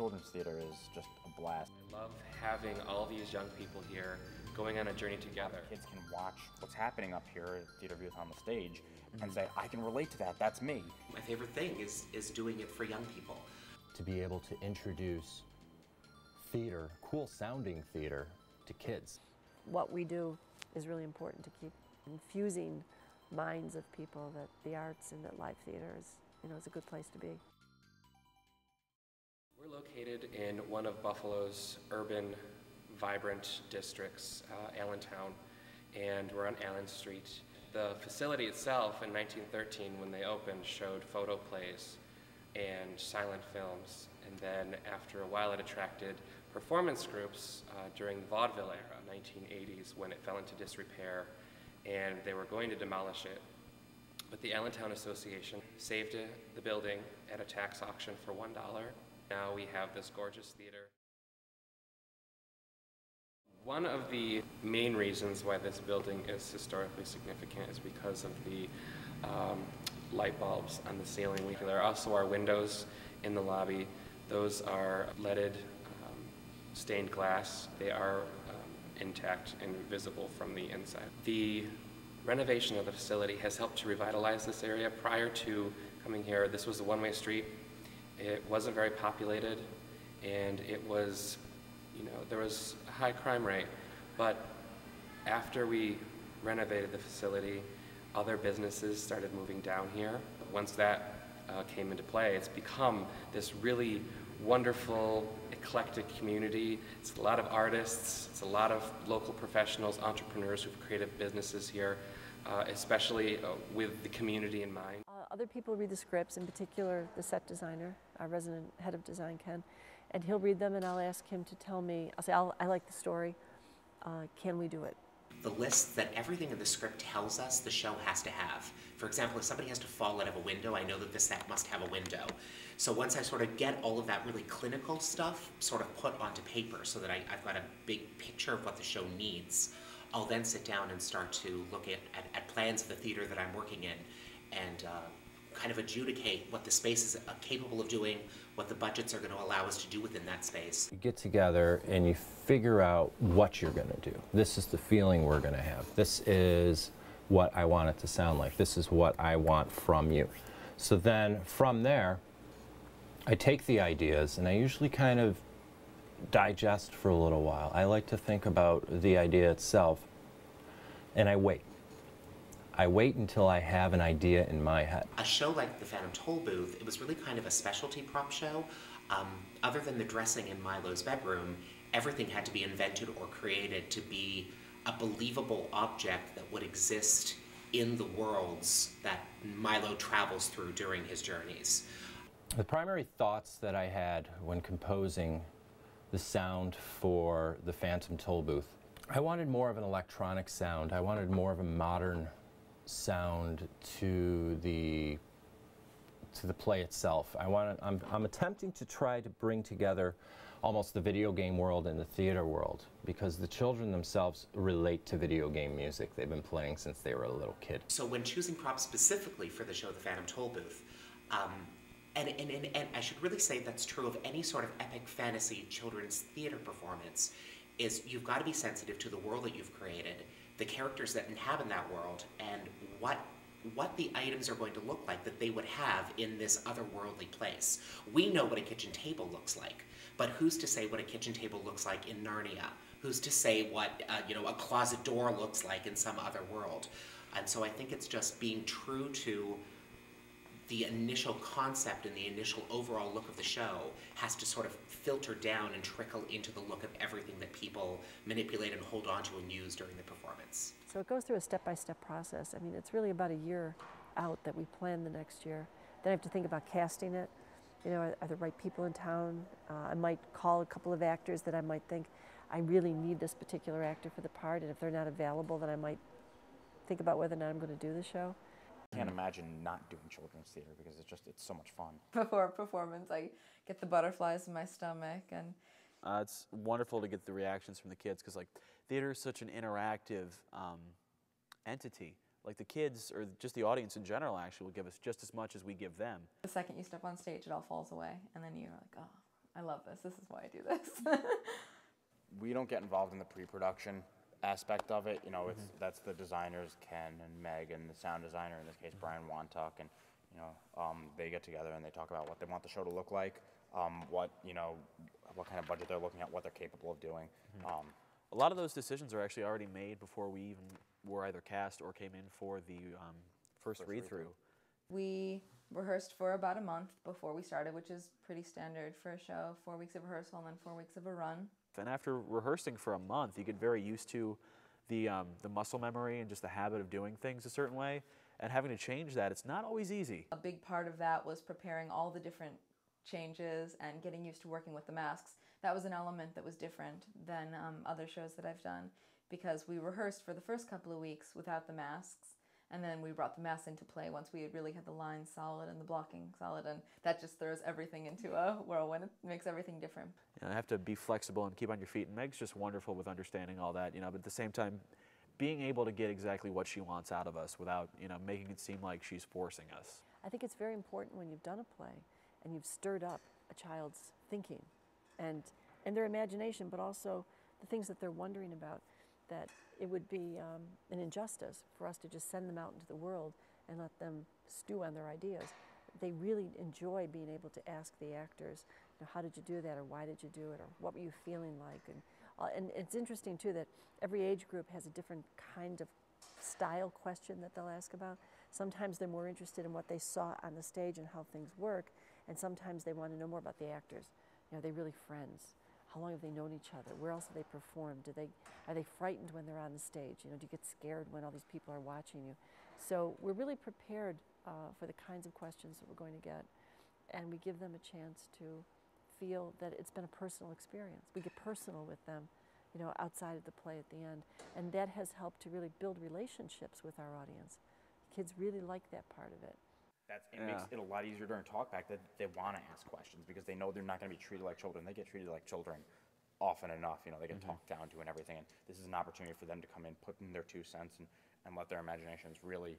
children's theater is just a blast. I love having all these young people here going on a journey together. Kids can watch what's happening up here at Theater Booth on the stage and say, I can relate to that, that's me. My favorite thing is doing it for young people. To be able to introduce theater, cool sounding theater, to kids. What we do is really important to keep infusing minds of people that the arts and that live theater is, is a good place to be. We're located in one of Buffalo's urban, vibrant districts, Allentown, and we're on Allen Street. The facility itself in 1913, when they opened, showed photo plays and silent films, and then after a while it attracted performance groups during the vaudeville era, 1980s, when it fell into disrepair and they were going to demolish it. But the Allentown Association saved the building at a tax auction for $1. Now we have this gorgeous theater. One of the main reasons why this building is historically significant is because of the light bulbs on the ceiling. There also are windows in the lobby. Those are leaded stained glass. They are intact and visible from the inside. The renovation of the facility has helped to revitalize this area. Prior to coming here, this was a one-way street. It wasn't very populated, and it was, there was a high crime rate. But after we renovated the facility, other businesses started moving down here. Once that came into play, it's become this really wonderful, eclectic community. It's a lot of artists, it's a lot of local professionals, entrepreneurs who've created businesses here, especially with the community in mind. Other people read the scripts, in particular the set designer, our resident head of design, Ken, and he'll read them and I'll ask him to tell me, I'll say, I like the story, can we do it? The list that everything in the script tells us the show has to have. For example, if somebody has to fall out of a window, I know that the set must have a window. So once I sort of get all of that really clinical stuff sort of put onto paper so that I've got a big picture of what the show needs, I'll then sit down and start to look at plans of the theater that I'm working in and kind of adjudicate what the space is capable of doing, what the budgets are going to allow us to do within that space. You get together and you figure out what you're going to do. This is the feeling we're going to have. This is what I want it to sound like. This is what I want from you. So then from there, I take the ideas and I usually kind of digest for a little while. I like to think about the idea itself and I wait. I wait until I have an idea in my head. A show like The Phantom Toll Booth, it was really kind of a specialty prop show. Other than the dressing in Milo's bedroom, everything had to be invented or created to be a believable object that would exist in the worlds that Milo travels through during his journeys. The primary thoughts that I had when composing the sound for The Phantom Toll Booth, I wanted more of an electronic sound. I wanted more of a modern sound to the play itself. I'm attempting to try to bring together almost the video game world and the theater world because the children themselves relate to video game music. They've been playing since they were a little kid. So when choosing props specifically for the show The Phantom Toll Booth, and I should really say that's true of any sort of epic fantasy children's theater performance, is you've got to be sensitive to the world that you've created, the characters that inhabit that world, and what the items are going to look like that they would have in this otherworldly place. We know what a kitchen table looks like, but who's to say what a kitchen table looks like in Narnia? Who's to say what a closet door looks like in some other world? And so I think it's just being true to the initial concept and the initial overall look of the show has to sort of filter down and trickle into the look of everything that people manipulate and hold on to and use during the performance. So it goes through a step-by-step process. I mean, it's really about a year out that we plan the next year. Then I have to think about casting it. Are the right people in town? I might call a couple of actors that I might think, I really need this particular actor for the part, and if they're not available, then I might think about whether or not I'm going to do the show. I can't imagine not doing children's theater because it's so much fun. Before a performance, I get the butterflies in my stomach, and it's wonderful to get the reactions from the kids because theater is such an interactive entity. Like the kids, or just the audience in general, actually will give us just as much as we give them. The second you step on stage, it all falls away, and then you're like, oh, I love this. This is why I do this. We don't get involved in the pre-production aspect of it. You know, that's the designers, Ken and Meg, and the sound designer, in this case, Brian Wantuck, and they get together and they talk about what they want the show to look like, what kind of budget they're looking at, what they're capable of doing. A lot of those decisions are actually already made before we even were either cast or came in for the first read-through. We rehearsed for about a month before we started, which is pretty standard for a show. 4 weeks of rehearsal and then 4 weeks of a run. And after rehearsing for a month, you get very used to the muscle memory and just the habit of doing things a certain way. And having to change that, it's not always easy. A big part of that was preparing all the different changes and getting used to working with the masks. That was an element that was different than other shows that I've done, because we rehearsed for the first couple of weeks without the masks, and then we brought the masks into play once we had really had the lines solid and the blocking solid, and that just throws everything into a whirlwind. It makes everything different. You have to be flexible and keep on your feet, and Meg's just wonderful with understanding all that, but at the same time, being able to get exactly what she wants out of us without, making it seem like she's forcing us. I think it's very important when you've done a play and you've stirred up a child's thinking and their imagination, but also the things that they're wondering about, that it would be an injustice for us to just send them out into the world and let them stew on their ideas. They really enjoy being able to ask the actors, how did you do that, or why did you do it, or what were you feeling like? And it's interesting too that every age group has a different kind of style question that they'll ask about. Sometimes they're more interested in what they saw on the stage and how things work, and sometimes they want to know more about the actors. Are they really friends? How long have they known each other? Where else have they performed? Are they frightened when they're on the stage? Do you get scared when all these people are watching you? So we're really prepared for the kinds of questions that we're going to get, and we give them a chance to feel that it's been a personal experience. We get personal with them, outside of the play at the end, and that has helped to really build relationships with our audience. Kids really like that part of it. It makes it a lot easier during talkback that they want to ask questions, because they know they're not going to be treated like children. They get treated like children often enough. They get talked down to and everything. And this is an opportunity for them to come in, put in their 2 cents, and let their imaginations really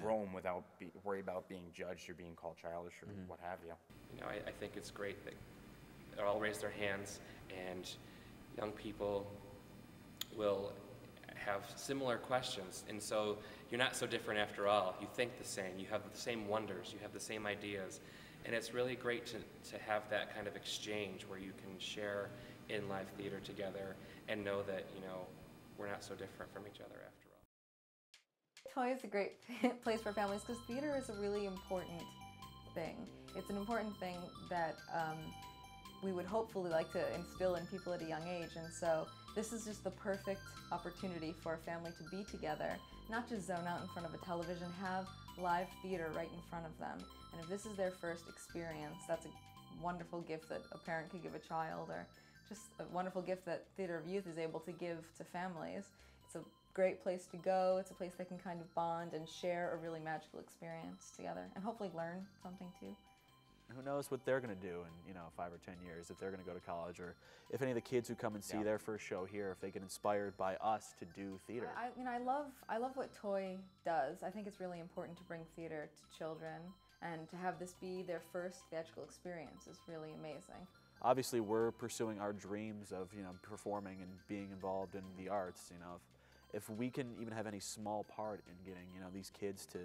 roam without worry about being judged or being called childish or what have you. I think it's great that they all raise their hands, and young people will have similar questions, and so you're not so different after all. You think the same, you have the same wonders, you have the same ideas, and it's really great to have that kind of exchange where you can share in live theater together and know that, we're not so different from each other after all. Toy is a great place for families because theater is a really important thing. It's an important thing that we would hopefully like to instill in people at a young age, and so this is just the perfect opportunity for a family to be together, not just zone out in front of a television, have live theater right in front of them. And if this is their first experience, that's a wonderful gift that a parent could give a child, or just a wonderful gift that Theater of Youth is able to give to families. It's a great place to go. It's a place they can kind of bond and share a really magical experience together, and hopefully learn something too. Who knows what they're going to do in 5 or 10 years, if they're going to go to college, or if any of the kids who come and see their first show here, if they get inspired by us to do theater. I love what Toy does. I think it's really important to bring theater to children, and to have this be their first theatrical experience is really amazing. Obviously, we're pursuing our dreams of performing and being involved in the arts. If we can even have any small part in getting these kids to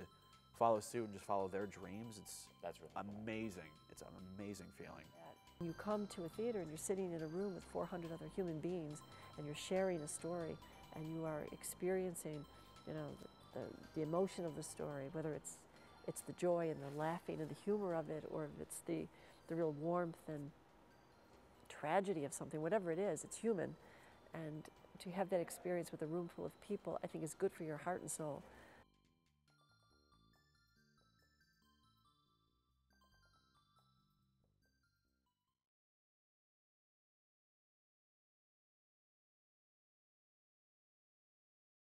follow suit and just follow their dreams, that's really amazing. It's an amazing feeling. You come to a theater and you're sitting in a room with 400 other human beings, and you're sharing a story, and you are experiencing, the emotion of the story, whether it's the joy and the laughing and the humor of it, or if it's the real warmth and tragedy of something. Whatever it is, it's human, and to have that experience with a room full of people, I think is good for your heart and soul.